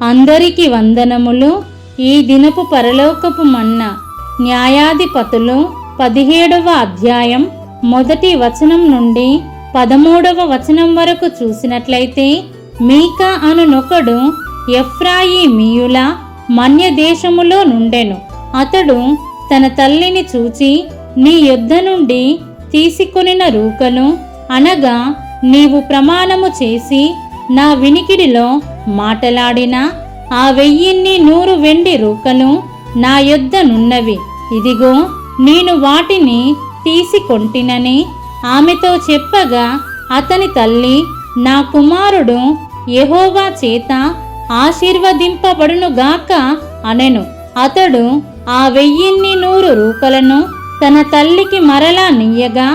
అందరికి వందనములు. ఈ దినపు పరలోకపు మన్నా న్యాయాధిపతులు 17వ అధ్యాయం 1వ వచనం నుండి 13వ వచనం వరకు చూసినట్లయితే, మీకా అనునొకడు ఎఫ్రాయిమీయుల మన్య దేశములో నుండెను. అతడు తన తల్లిని చూచి, నీ యొద్ద నుండి తీసుకొనిన రూకలు అనగా నీవు ప్రమాణము చేసి నా వినికిడిలో మాటలాడిన ఆ 1100 వెండి రూకలు నా యొద్ద నున్నవి. ఇదిగో నేను వాటిని తీసుకొంటినని ఆమెతో చెప్పగా, అతని తల్లి, నా కుమారుడు యెహోవా చేత ఆశీర్వదింపబడునుగాక అనెను. అతడు ఆ 1100 రూకలను తన తల్లికి మరలా నియ్యగా,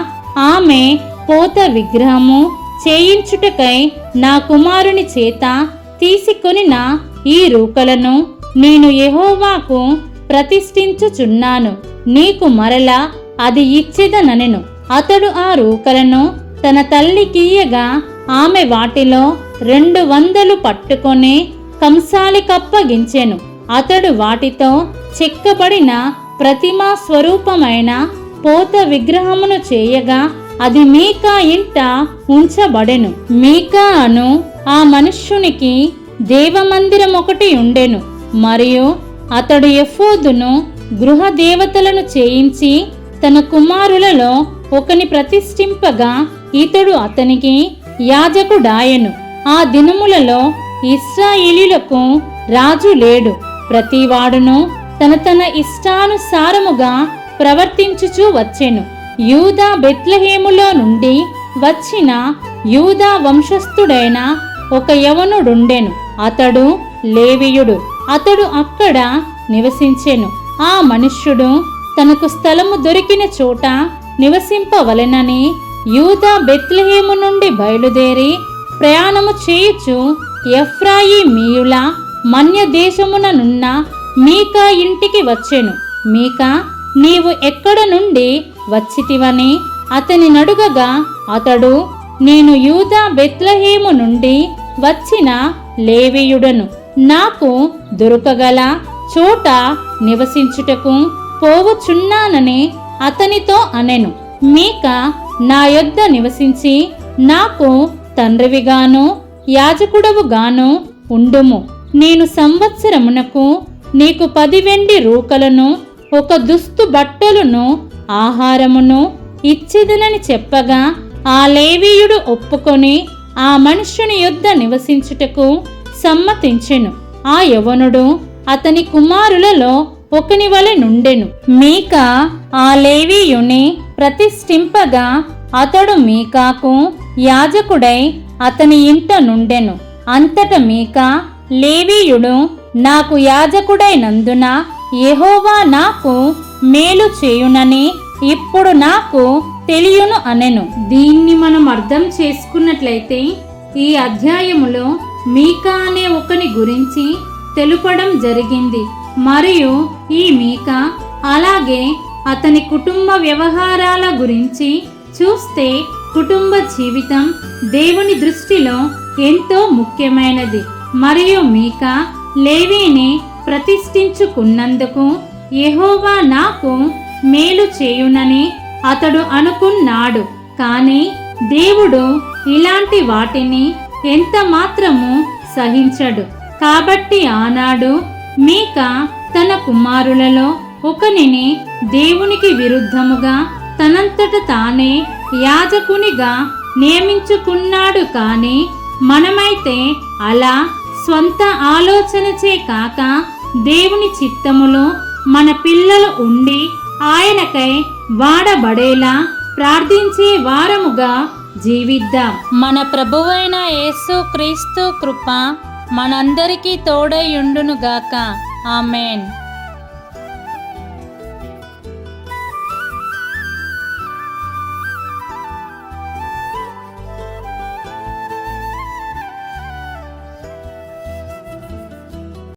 ఆమె పోత విగ్రహము చేయించుటకై నా కుమారుని చేత తీసుకొనిన ఈ రూకలను నేను యెహోవాకు ప్రతిష్ఠించుచున్నాను, నీకు మరలా అది ఇచ్చెదనెను. అతడు ఆ రూకలను తన తల్లికియ్యగా, ఆమె వాటిలో 200 పట్టుకొని కంసాలికప్పగించెను. అతడు వాటితో చెక్కబడిన ప్రతిమా స్వరూపమైన పోత విగ్రహమును చేయగా, అది మీకా ఇంట ఉంచబడెను. మీకా అను ఆ మనుష్యునికి దేవమందిరం ఒకటి ఉండెను. మరియు అతడు ఎఫోదును గృహ దేవతలను చేయించి తన కుమారులలో ఒకని ప్రతిష్ఠింపగా, ఇతడు అతనికి యాజకుడాయెను. ఆ దినములలో ఇశ్రాయేలీయులకు రాజు లేడు. ప్రతివాడును తన తన ఇష్టానుసారముగా ప్రవర్తించుచూ వచ్చెను. యూదా బెత్లెహేములో నుండి వచ్చిన యూదా వంశస్థుడైన ఒక యవనుడుండెను. అతడు లేవీయుడు. అతడు అక్కడ నివసించెను. ఆ మనుష్యుడు తనకు స్థలము దొరికిన చోట నివసింపవలెనని యూదా బెత్లెహేము నుండి బయలుదేరి ప్రయాణము చేయుచు ఎఫ్రాయిమీయుల మన్య దేశముననున్న మీకా ఇంటికి వచ్చెను. మీకా, నీవు ఎక్కడ నుండి వచ్చితివని అతని నడుగగా, అతడు, నేను యూదా బెత్లెహేము నుండి వచ్చిన లేవీయుడను. నాకు దొరకగల చోట నివసించుటకు పోవుచున్నానని అతనితో అనెను. మీకా, నా యొద్ద నివసించి నాకు తండ్రివిగాను యాజకుడవుగాను ఉండుము. నేను సంవత్సరమునకు నీకు 10 వెండి రూకలను, ఒక దుస్తు బట్టలును, ఆహారమును ఇచ్చిదనని చెప్పగా, ఆ లేవీయుడు ఒప్పుకొని ఆ మనుష్యుని యొద్ద నివసించుటకు సమ్మతించెను. ఆ యవనుడు అతని కుమారులలో ఒకని వలె నుండెను. మీకా ఆ లేవీయుని ప్రతిష్ఠింపగా, అతడు మీకాకు యాజకుడై అతని ఇంట నుండెను. అంతట మీకా, లేవీయుడు నాకు యాజకుడైనందున యెహోవా నాకు మేలు చేయునని ఇప్పుడు నాకు తెలియను అనెను. దీన్ని మనం అర్థం చేసుకున్నట్లయితే, ఈ అధ్యాయములో మీకా అనే ఒకని గురించి తెలుపడం జరిగింది. మరియు ఈ మీకా అలాగే అతని కుటుంబ వ్యవహారాల గురించి చూస్తే, కుటుంబ జీవితం దేవుని దృష్టిలో ఎంతో ముఖ్యమైనది. మరియు మీకా లేవీని ప్రతిష్ఠించుకున్నందుకు యెహోవా నాకు మేలు చేయునని అతడు అనుకున్నాడు. కానీ దేవుడు ఇలాంటి వాటిని ఎంత మాత్రము సహించడు. కాబట్టి ఆనాడు మీకా తన కుమారులలో ఒకనిని దేవునికి విరుద్ధముగా తనంతట తానే యాజకునిగా నియమించుకున్నాడు. కానీ మనమైతే అలా స్వంత ఆలోచనచే కాక, దేవుని చిత్తములో మన పిల్లలు ఉండి ఆయనకై వాడబడేలా ప్రార్థించే వారముగా జీవిద్దాం. మన ప్రభువైన యేసు క్రీస్తు కృప మనందరికీ తోడై ఉండునుగాక. ఆమేన్.